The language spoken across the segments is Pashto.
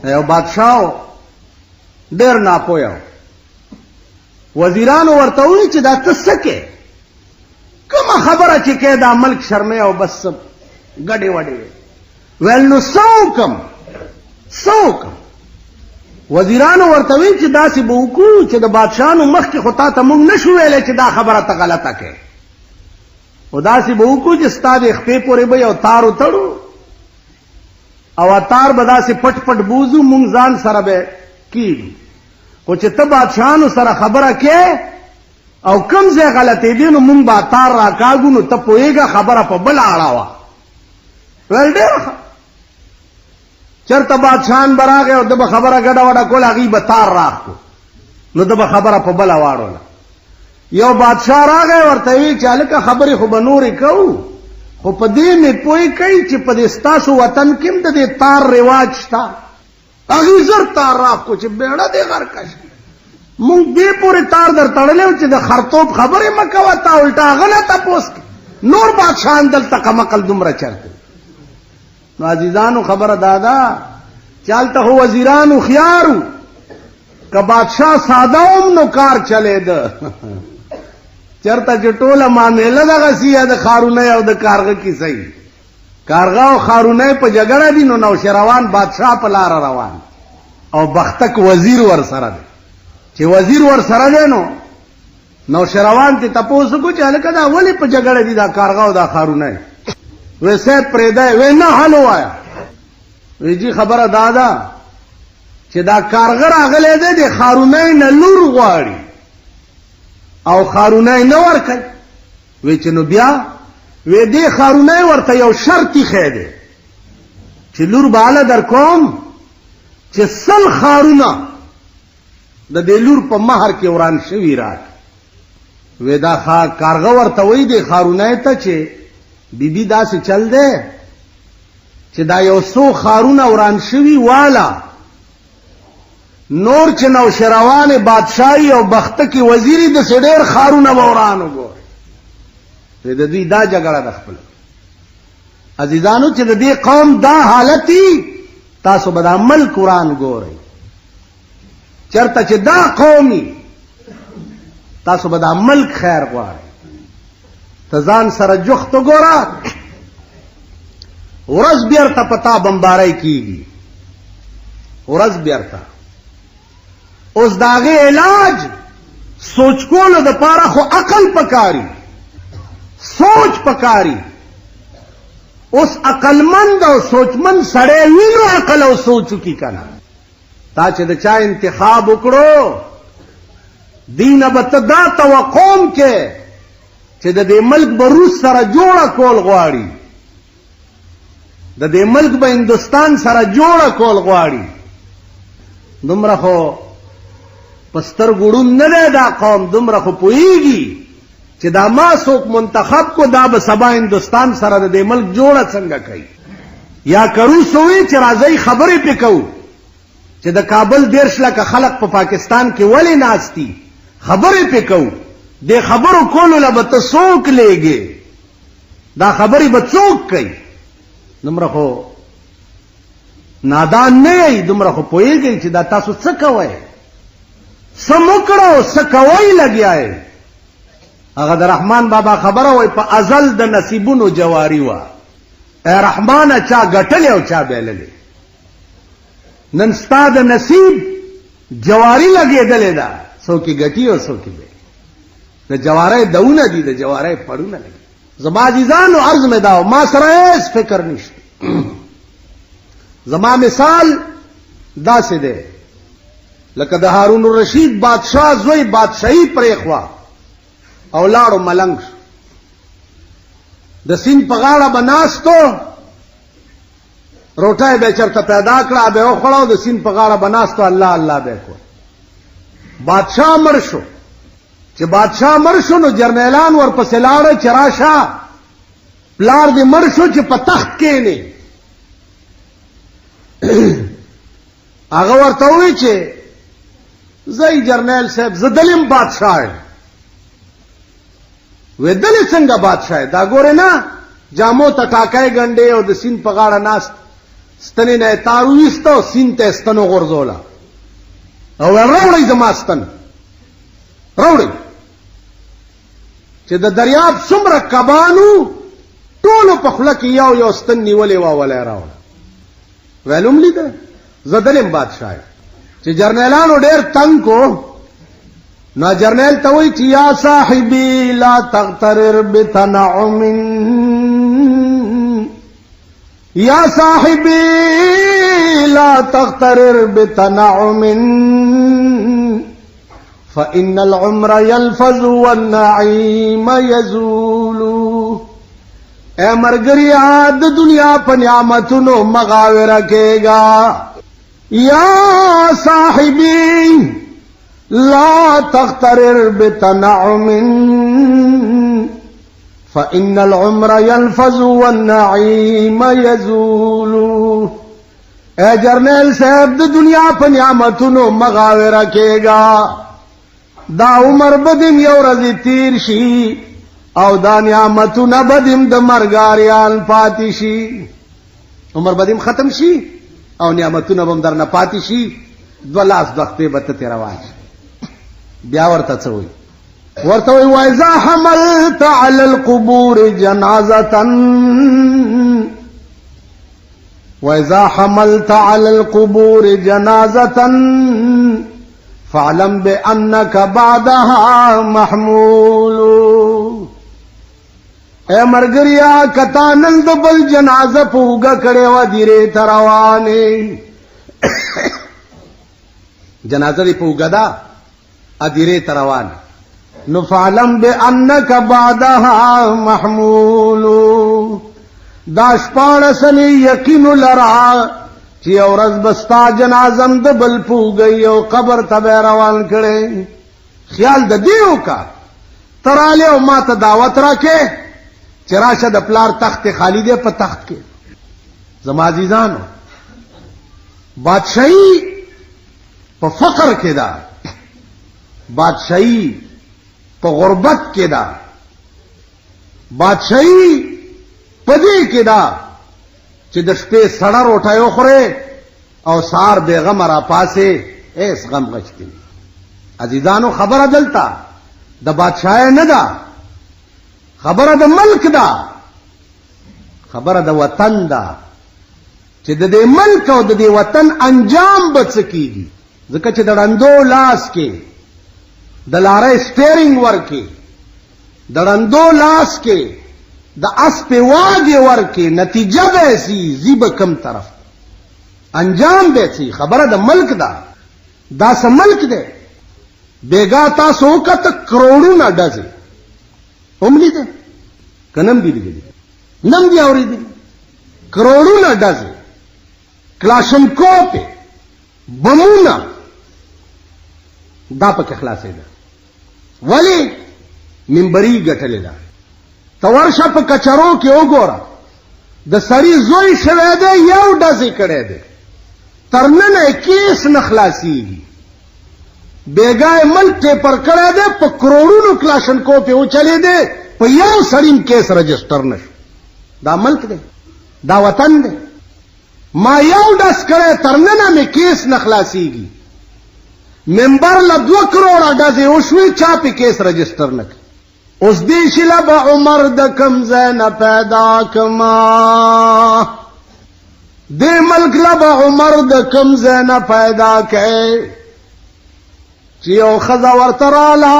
یو بادشاہ ډېر ناپوه وزیرانو ورته وویل چې دا ته څه کې کومه خبره چې کې دا ملک شرمې او بس ګډې وډې ویل نو څه وکړم وزیرانو ورته ویل چې داسې به وکړو چې د بادشاهانو مخکې خو تا ته موږ نشو ویلی چې دا خبره ته غلطه کې خو داسې به وکړو چې ستا د خپې پورې به یو تار وتړو او تار به داسې پټ پټ بوزو موږ ځان سره به کېږو خو چې ته بادشاهانو سره خبره کې او کم ځای غلطېدې نو موږ به تار راکاږو نو ته پوهېږه خبره په بله اړه وه ویل ډېره ښه چرته بادشاهان به راغی او ده به خبره ګډه وډه کوله هغوی به تار راکړو نو ده به خبره په بله واړوله یو بادشاه راغی ورته وی چې هلکه خبرې خو به نورې کوو خو په دې مې پوه کوي چې په دې ستاسو وطن کې هم د دې تار رواج شته هغوی زر تار راکړو چې بیړه دې غرقه شي مونږ دې پورې تار در تړلی و چې د خرطوب خبرې مه کوه تا الټا هغه نه تپوس کړي نور بادشاهان دلته کمقل دومره چرته نو عزیزانو خبره دادا چې هلته خو وزیران هوښیارو که بادشاه ساده هم نو کار چلېده چرته چې ټوله معامله دغسې یا د خارونی او د کارغه کیسه وي کارغه او خارونی په جګړه دي نو نوشیروان بادشاه په لاره روان او بختک وزیر ورسره دی چې وزیر ورسره دی نو نوشیروان ته تپوس وکړو چې هلکه دا ولې په جګړه دي دا کارغه او دا خارونی وی صاحب پرېږدی وی نه حل ووایه وی جي خبره دا ده چې دا کارغه راغلی دی د خارونی نه لور غواړي او خارونی نه ورکوي وی چې نو بیا وی دې خارونی ورته یو شرط ایښی دی چې لور به هله در کوم چې 100 خارونه د دې لور په مهر کې وران شوي راکړي وی دا کارغه ورته وایي دې خارونی ته چې بیبي داسې چل دی چې دا یو 100 خارونه وران شوي والا نور چې نوشیروان بادشاهي او بختکي وزیري داسې ډېر خارونه به وران وګوري د دوی دا جګړه ده خپله عزیزانو چې د دې قوم دا حالت تاسو به دا ملک وران ګورئ چرته چې دا قومي تاسو به دا ملک خیر غواړئ ته ځان سره جخت وګوره ورځ بیرته په تا بمباری کېږي ورځ بیرته اوس د هغې علاج سوچ کولو دپاره خو عقل پکاري سوچ پکاري اوس عقلمند او سوچمند سړی وي نو عقل او سوچ وکړي که نه تا چې د چا انتخاب وکړو دینه به ته دا توقع کې چې د دې ملک به روس سره جوړه کول غواړي د دې ملک به هندوستان سره جوړه کول غواړي دومره خو په سترګو ړوند نه دی دا قوم دومره خو پوهېږي چې دا ما څوک منتخب کو دا به سبا هندوستان سره د دې ملک جوړه څنګه کوي یا که روس ووایي چې راځئ خبرې پې کوو چې د کابل 10 لکه خلق په پاکستان کې ولې ناست دي خبرې پې کوو دې خبرو کولو له به ته څوک لیږې دا خبرې به څوک کوي دومره خو نادان نه یئ دومره خو پوهېږئ چې دا تاسو څه کوئ څه مو کړو څه کوئ لګیا یې هغه د رحمان بابا خبره وایي په ازل د نصیبونو جواري وه ای رحمانه چا ګټلې او چا بیللې نن ستا د نصیب جواري لګېدلې ده څوک یې ګټي او څوک یې بیلي د جوارۍ دونه دي د جوارۍ پړونه لګي زما عزیزانو عرض مې دا ما سره هیڅ فکر نشته زما مثال داسې دی لکه د هارون الرشید بادشاه زوی بادشاهي پرېښوه او لاړو ملنګ شو د سیند په غاړه به ناستو روټۍ به چېرته پیدا کړه به یې وخوړه د سیند په غاړه به ناستو الله الله به یې کول بادشاه مړ شو چې بادشاه مړ شو نو جرنیلان ورپسې لاړه چې راشه پلار دې مړ شو چې په تخت کښېنې هغه ورته ووایي چې زه جرنیل صاحب زه دلیم بادشاه یم وی دلې څنګه بادشاه دا ګورې نه جامو ته ټاکی ګنډې او د سیند په غاړه ناست ستنې نه تار ویستو سین ته ستنو غورځوله او راوړی زما ستن راوړی چې د دریاب څومره کبانو ټولو په خوله کې یو یو ستن نیولې وه ولی راوړه ویلوم لیده زه دلیم بادشاه چې جرنیلانو ډېر تنګ کو نو جرنیل ته وایي چې یا صاحبي لا تغترر بتنعم یا صاحبي لا تغترر بتنعم فإن العمر يلفظ والنعيم يزول اے مرګریا د دنیا په نعمتونو مغاوره کېږه یا صاحبي لا تغترر بتنعم فإن العمر يلفظ والنعيم يزول اے جرنیل صاحب د دنیا په نعمتونو مغاوره کېږه دا عمر بدیم یو ورځ تیر شي او دا نعمتونه بدیم د مرګاریان پاتې شي عمر بدیم ختم شي او نعمتونه بم درنه پاتې شي دو لاس دختې به ته روان شي بیا ورته څه وایي ورته وایي وإذا حملت على القبور جنازة وإذا حملت على القبور جنازة فاعلم بأنك بعدها محمول اے مرګریا کتا نن د بل جنازه پوګه کړي و دیره تروانه جنازه دی پوګه دا ادیره تروان نو فعلم بأنك بعدها محمول دا شپاړسنی یقین لرا چې اورز بستا جنازم د بل پوګي او قبر ته روان کړي خیال د دیو کا تراله او ما ته دعوت راکې چې راشه د پلار تخت خالی دی په تخت کې زما عزیزانو بادشاہي په فقر کې ده بادشاہي په غربت کې ده بادشاہي په دې کې ده چې د شپې سړه روټۍ وخورې او سار بیغم را پاسې ایس غم غشتي عزیزانو خبره دلته د بادشاہي نه ده خبره د ملک ده خبره د وطن ده چې د دې ملک او د دې وطن انجام به څه کیږي ځکه چې د ړندو لاس کې د لارې سټیرینګ ورکې د ړندو لاس کې د اسپې واګې ورکې نتیجه به سي زیب کم طرف انجام به سي خبره د ملک ده دا څه ملک دی بیګا تاسو وکړه کروڑونه ډزې هم لیدل کنم دی لیدل نم دی اورېدل کروڑونه ډزې کلاشنکوف بمونه دا پکې خلاصې ده ولی منبري ګټلې ده تورشه په کچرو کې وګوره د سړي زوی شوی دی یو ډزې کړی دی تر ننه کیس نه خلاصېږي بیګای ملک ټیپر کړی دی په کروڑونو کلاشنکوف یې وچلې دی په یو سړي کیس رجسټر نشو دا ملک دی دا وطن دی ما یو ډز کړی تر ننه مې کیس نه خلاصېږي ممبر له 2 کروڑه ډزې وشوې چا پې کیس رجسټر نه کړي اوس دې شله به عمر د کم ځای نه پیدا کما دې ملک له به عمر د کم ځای نه پیدا کړي چې یو ښځه ورته راله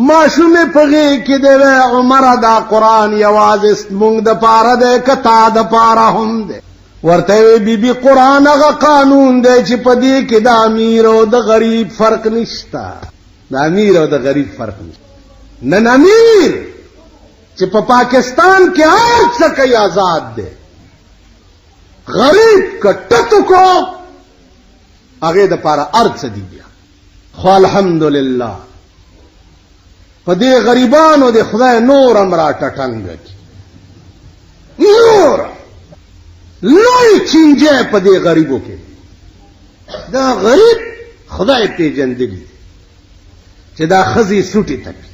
ماشومې په غېږ کې دی وی عمره دا قرآن یوازې مونږ د پاره دی که تا د پاره هم دی ورته وی بیبي قرآن هغه قانون دی چې په دې کې د امیر او د غریب فرق نشته د امیر او د غریب فرق نشته نن امیر چې په پاکستان کې هر څه کوي آزاد دی غریب کټتو کو هغه د پاره ارڅ دی بیا خو الحمدلله په دې غریبانو د خدای نور امر ټټنګ نور لوی چینجه په دې غریبو کې دا غریب خدای پیژندلی چې دا خزي سوټي تک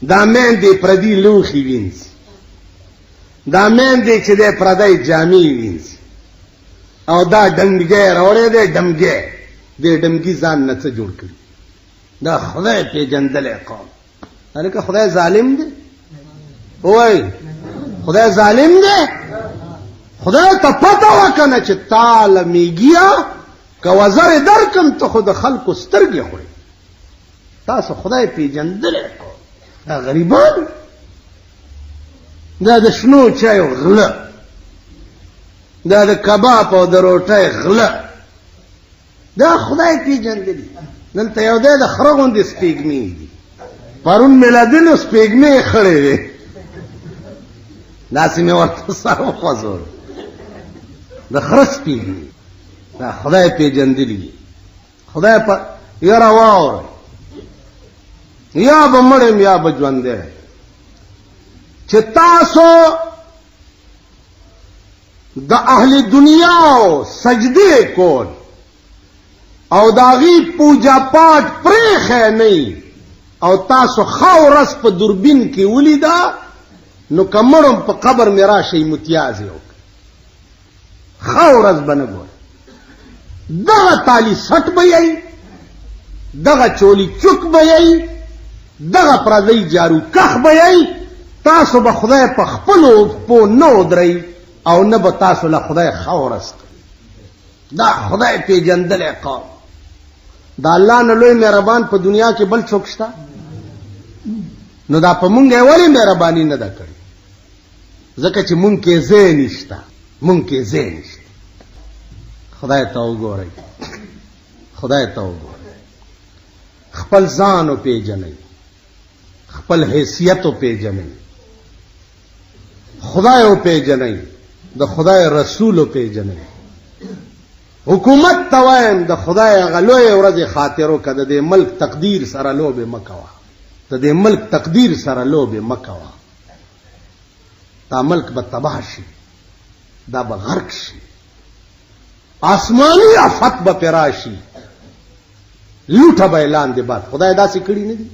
دا مېندې پردي لوخي وینځي دا مېندې چې د پردی جامې وینځي او دا ډنګي راوړې دی ډمګي دې ډمګي ځان نه څه جوړ کړي دا خدای پیژندلې قوم هلکه خدای ظالم دی وای خدای ظالم دی خدای ته پته وکنه چې تعالی میګیا که وزر درکم ته خود خلکو سترګې خوري تاسو خدای پیژندلې قوم دا غریبان دا د شنو چایو غله دا د کباب او د روټۍ غله دا خدای پیژندلی دلته یو دی د خره غوندې سپېږمۍ دي پرون میلادینو سپېږمۍ خړې دی داسې مې ورته سر وخوځول د خره سپېږمۍ دا خدای پیژندلی خدای په یاره واورئ یا به مړ یا به ژوندی چې تاسو د اهل دنیا سجدې کول او داغي پوجا پاٹ پریخه نه او تاسو خاورس په دوربین کې ولیدا نو کمړم په قبر می راشي متیاز یو خاورس بنګور دغه تالی سټ بېای دغه چولی چوک بېای دغه پردی جارو کخ بېای تاسو به خدای په خپلو په نو درې او نه به تاسو له خدای خاورس دا خدای پیژندلې قوم دا الله نه لوی مهربان په دنیا کې بل څوک شته نو دا په مونږه ولی مهرباني نه ده کړې ځکه چې مونږ کې ځای نشته مونږ کې ځای نشته خدای ته وګورئ خدای ته وګورئ خپل ځان او پیژنئ خپل حیثیت او پیژنئ خدای او پیژنئ د خدای رسول او پیژنئ حکومت توایم د خدای غلوی ورځ خاطرو کده د ملک تقدیر سره لوبه مکوا د دې ملک تقدیر سره لوبه مکوا دا ملک به تباہ شي دا به غرق شي آسمانی آفت به پراشي لوټه به اعلان دی بعد خدای داسې کړی نه دی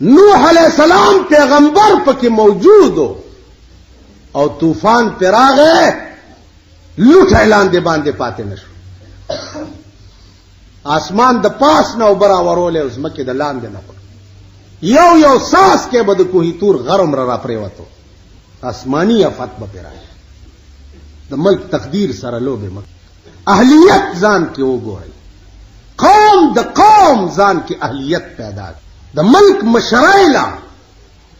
نوح علیہ السلام پیغمبر پکې موجود او طوفان پراغه لوټ اعلان دی باندې پاتې نشو اسمان د پاس نه برابرول او زمکه د لاندې نه یو یو ساس کې به د کوهی تور غرم را پریوتو آسمانی آفت به پرای د ملک تقدیر سره لوبه مک اهلیت ځان کې وګورئ قوم د قوم ځان کې اهلیت پیدا د ملک مشرایلا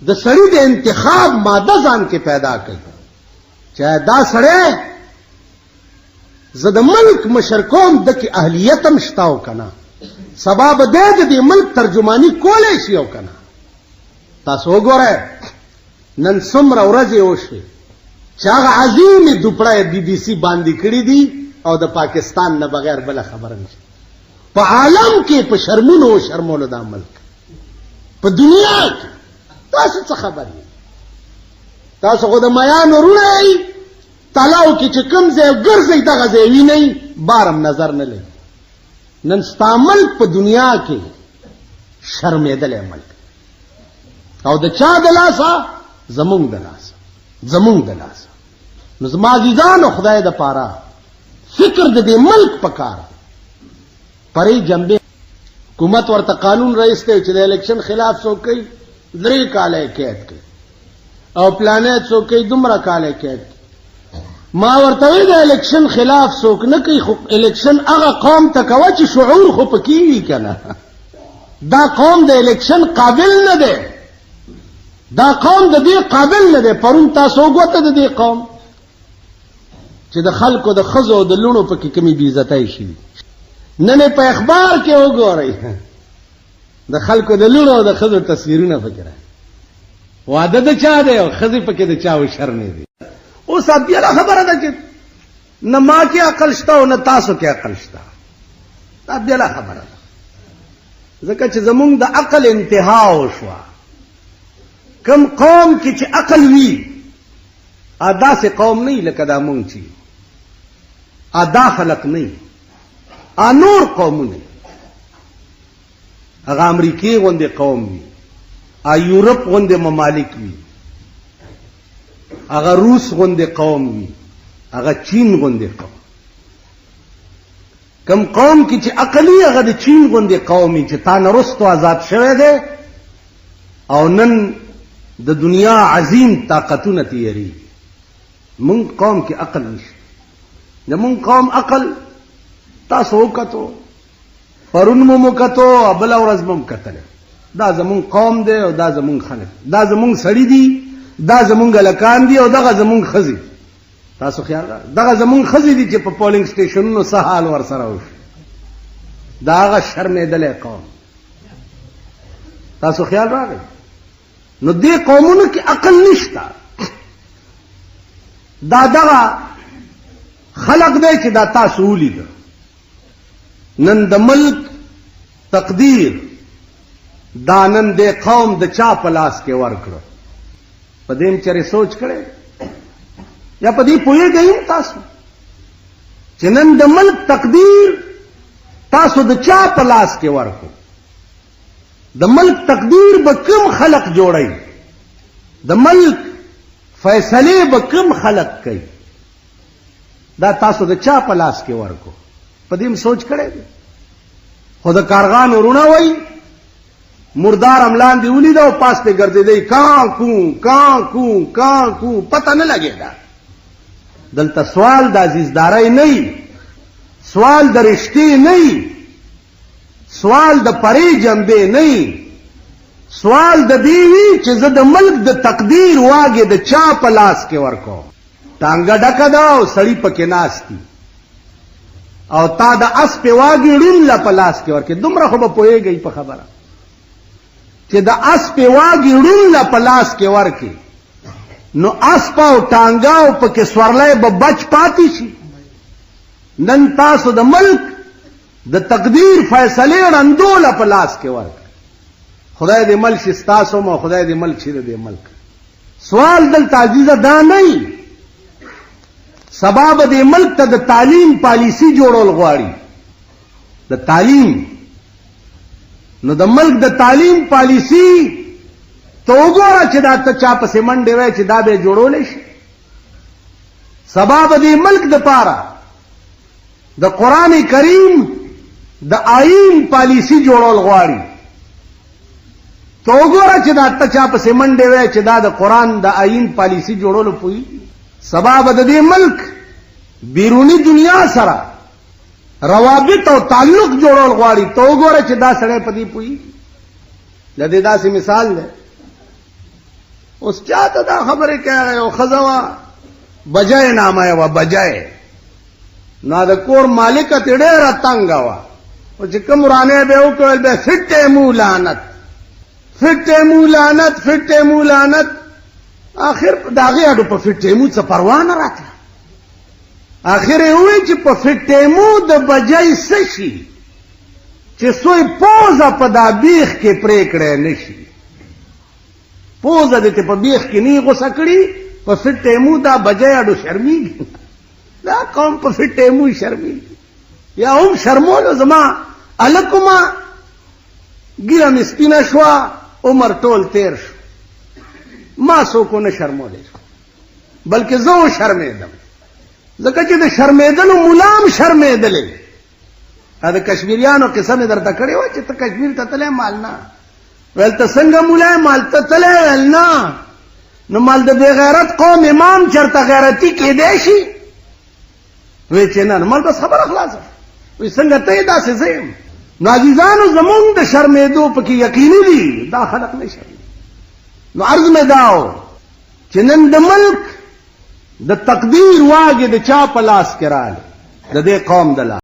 د سړي د انتخاب ماده ځان کې پیدا کړي چې دا سړی زه د ملک مشرکوم د کې اهلیت هم شته او کنه سبب دې د ملک ترجمانی کولای شي او کنه تاسو وګورئ نن څومره ورځې وشي چې هغه عظیم دوپړه بي بي سي باندې کړی دي او د پاکستان نه بغیر بل خبره نشته په عالم کې په شرمونو شرمولو د ملک په دنیا کې تاسو څه خبرې تاسو خو د میان ورونی تلاو کې چې کوم ځای ګرځي دغه ځای وینئ بارم نظر نه لګي نن ستا ملک په دنیا کې شرمېدلی ملک او د چا د لاسه زمونږ د لاسه زمونږ د لاسه نو زما عزیزانو خدای د پاره فکر د دې ملک پکار پرې جنبه حکومت ورته قانون رئیس ته چې د الیکشن خلاف څوک کوي 3 کاله قید کوي او پلانې څوک کوي دومره کاله قید ما ورته وی د الیکشن خلاف څوک نه کوي خو الیکشن هغه قوم ته کوي چې شعور خو پکې وي کنه دا قوم د الیکشن قابل نه دی دا قوم د دې قابل نه دی پرون تاسو وګورئ د دې قوم چې د خلکو د خزو د لونو پکې کمی بی عزتای شي نن په اخبار کې وګورئ د خلکو د لونو او د خزو تصویرونه فکره واده د چا دی او خزي پکې د چا و شر نه دی اوس بیا خبره ده چې نه ما کې عقل شته او نه تاسو کې عقل شته دا بیا خبره ده ځکه چې زمونږ د عقل انتها وشوه کم قوم کې چې عقل وي ادا سے قوم نه لکه دا مونږ چې ادا خلق نه انور قومونه هغه امریکای غونډه قوم وي یورپ غونډه ممالک وي هغه روس غونډه قوم وي هغه چین غونډه قوم کم قوم کی چې عقلی هغه د چین غوندې قومي چې تا نه رستو آزاد شوی دی او نن د دنیا عظیم طاقتونه تیری. مونږ قوم کې عقل نشته. د مونږ قوم عقل تاسو وکتو، پرون مو کتو، بل ورځ مو کتل. دا زمونږ قوم دی او دا زمونږ خلک، دا زمونږ سړي دي، دا زمونږ هلکان دي او دغه زمونږ ښځې. تاسو خیال را دغه زمونږ ښځې دي چې په پولینګ سټیشنونو څه حال ورسره وشي. دا هغه شرمېدلی قوم. تاسو خیال راغی؟ نو دې قومونو کې عقل نشته. دا دغه خلق دی چې دا تاسو ولیده. نن د ملک تقدیر دا نن دې قوم د چا په لاس کې ورکړه. په دې هم چېرې سوچ کړی یا په دې پوهېږئ تاسو چې نن د ملک تقدیر تاسو د چا په لاس کې ورکو؟ د ملک تقدیر به کوم خلق جوړي؟ د ملک فیصلې به کوم خلق کوي؟ دا تاسو د چا په لاس کې ورکو؟ په دې هم سوچ کړی دی؟ خو د کارغان ورونه وایي مردار املان دی ولید او پاس پہ ګرځېدی کان کو پتہ نه لګېدا. دلته سوال د عزیزدارۍ نه، سوال د رشتې نه، سوال د پرې جنبې نه، سوال د دې وی چې زه د ملک د تقدیر واګې د چا په لاس کې ورکوم. ټانګه ډکه ده او سړي پکې ناست دي او تا د اس په واګې ړون له په لاس کې ورکې. دومره خو به پوهېږئ په خبره چې د اس په واګې ړون له په لاس کې ورکې نو اس په ټانګه او پکې سورلی به بچ پاتې شي. نن تاسو د ملک د تقدیر فیصلې ړندو له په لاس کې ورکړه. خدای دې ملک شي ستاسو مو، خدای دې ملک شي د دې ملک. سوال دلته عزیزه دا نه سبا به دې ملک ته د تعلیم پالیسی جوړول غواړي. د تعلیم نو د ملک د تعلیم پالیسی ته وګوره چې دا ته چا پسې منډې وای چې دا به جوړولی شي. سبا به دې ملک د پاره د قرآن کریم د آئین پالیسی جوړول غواړي. ته وګوره چې دا ته چا پسې منډې وای چې دا د قرآن د آئین پالیسی جوړولو پوي. سبا به د دې ملک بیرونی دنیا سره روابط او تعلق جوړول غواړي. ته وګوره چې دا سړی په دې پوي. د دې داسې مثال دی. اوس چاته دا خبرې کوي یو ښځه وه بجای نامه یې وه بجای. نو د کور مالکه ترې ډېره تنګه وه او چې کوم ورانې به یې وکړل بیا فټې مو لعنت فټې مو لعنت فټې مو لعنت. آخر د هغې اډو په فټې مو څه پروا نه راتله. آخر یې ووایي چې په فټې مو د بجای څه شي چې سوی پوزه په دا بیخ کې پرې کړی نه شي. پوزه دې ته په بیخ کې نه غوسه کړي، په فټې مو دا بجای اډو شرمېږي. دا قوم په فټې مو شرمېږي. یا هم شرمولو زما هلکومه ګیره مې سپینه شوه، عمر ټول تیر شو، ما څوک ونه شرمولی بلکې زه وشرمېدم. ځکه چې د شرمېدلو ملا هم شرمېدلی. د کشمیریانو قصه مې درته کړې وه چې ته کشمیر ته تلی مال نه ویل ته څنګه مولی مال ته تلی ویل نه. نو مال د بې غیرت قوم امام چرته غیرتي کېدی شي؟ وی چې نه مال بس خبره خلاصه. وی څنګه ته یې داسې زه یم. نو عزیزانو زمونږ د شرمېدو پکې یقیني دي دا خلق نه شرمېږي. نو عرض مې دا و چې نن د ملک د تقدیر واګې د چا په لاس کې راغلی؟ د دې قوم د لاس.